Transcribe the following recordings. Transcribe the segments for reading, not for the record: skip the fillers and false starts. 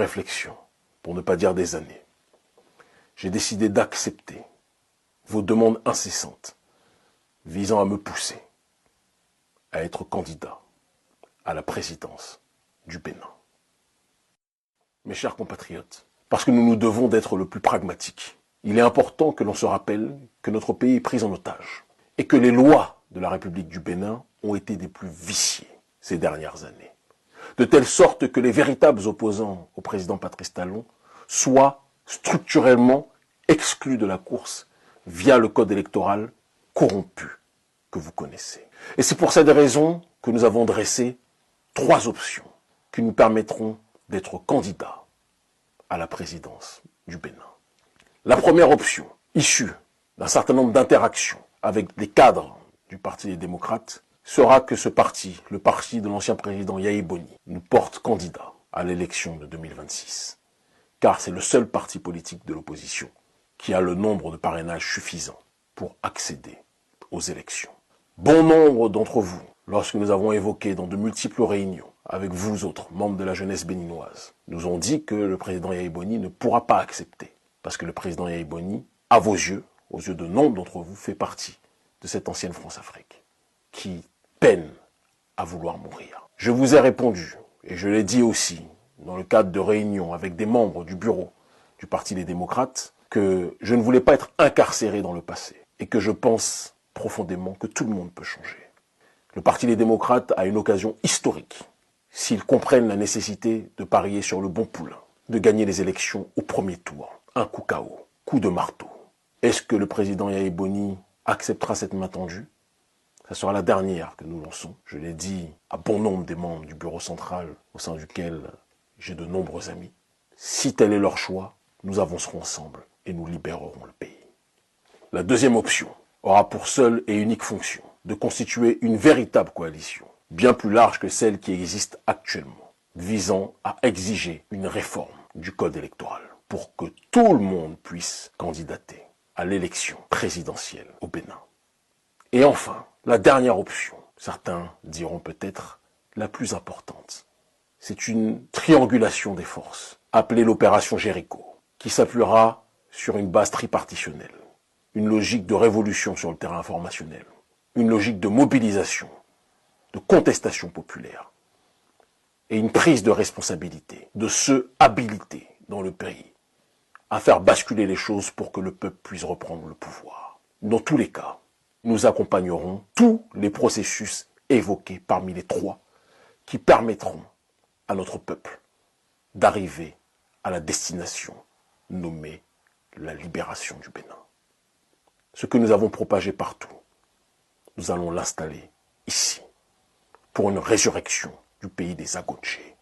réflexion, pour ne pas dire des années, j'ai décidé d'accepter vos demandes incessantes visant à me pousser à être candidat à la présidence du Bénin. Mes chers compatriotes, parce que nous nous devons d'être le plus pragmatique, il est important que l'on se rappelle que notre pays est pris en otage et que les lois de la République du Bénin ont été des plus viciées ces dernières années, de telle sorte que les véritables opposants au président Patrice Talon soient structurellement exclus de la course via le code électoral corrompu que vous connaissez. Et c'est pour cette raison que nous avons dressé 3 options qui nous permettront d'être candidats à la présidence du Bénin. La première option, issue d'un certain nombre d'interactions avec les cadres du Parti des démocrates, sera que ce parti, le parti de l'ancien président Yahi Boni, nous porte candidat à l'élection de 2026. Car c'est le seul parti politique de l'opposition qui a le nombre de parrainages suffisant pour accéder aux élections. Bon nombre d'entre vous, lorsque nous avons évoqué dans de multiples réunions avec vous autres, membres de la jeunesse béninoise, nous ont dit que le président Yahi Boni ne pourra pas accepter. Parce que le président Yahi Boni, à vos yeux, aux yeux de nombre d'entre vous, fait partie de cette ancienne France-Afrique qui peine à vouloir mourir. Je vous ai répondu, et je l'ai dit aussi, dans le cadre de réunions avec des membres du bureau du Parti des démocrates, que je ne voulais pas être incarcéré dans le passé, et que je pense profondément que tout le monde peut changer. Le Parti des démocrates a une occasion historique, s'ils comprennent la nécessité de parier sur le bon poulain, de gagner les élections au premier tour. Un coup KO, coup de marteau. Est-ce que le président Yahi Boni acceptera cette main tendue? Ça sera la dernière que nous lançons. Je l'ai dit à bon nombre des membres du bureau central, au sein duquel j'ai de nombreux amis. Si tel est leur choix, nous avancerons ensemble et nous libérerons le pays. La deuxième option aura pour seule et unique fonction de constituer une véritable coalition, bien plus large que celle qui existe actuellement, visant à exiger une réforme du code électoral pour que tout le monde puisse candidater à l'élection présidentielle au Bénin. Et enfin, la dernière option, certains diront peut-être la plus importante, c'est une triangulation des forces, appelée l'opération Jéricho, qui s'appuiera sur une base tripartitionnelle, une logique de révolution sur le terrain informationnel, une logique de mobilisation, de contestation populaire, et une prise de responsabilité de ceux habilités dans le pays à faire basculer les choses pour que le peuple puisse reprendre le pouvoir. Dans tous les cas, nous accompagnerons tous les processus évoqués parmi les 3 qui permettront à notre peuple d'arriver à la destination nommée la libération du Bénin. Ce que nous avons propagé partout, nous allons l'installer ici, pour une résurrection du pays des Agonchés,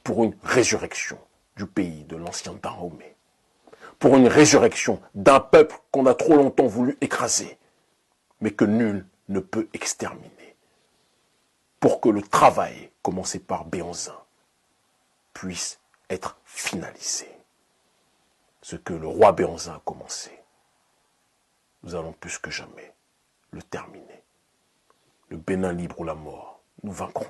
pour une résurrection du pays de l'ancien Dahomey, pour une résurrection d'un peuple qu'on a trop longtemps voulu écraser, mais que nul ne peut exterminer, pour que le travail commencé par Béhanzin puisse être finalisé. Ce que le roi Béhanzin a commencé, nous allons plus que jamais le terminer. Le Bénin libre ou la mort, nous vaincrons.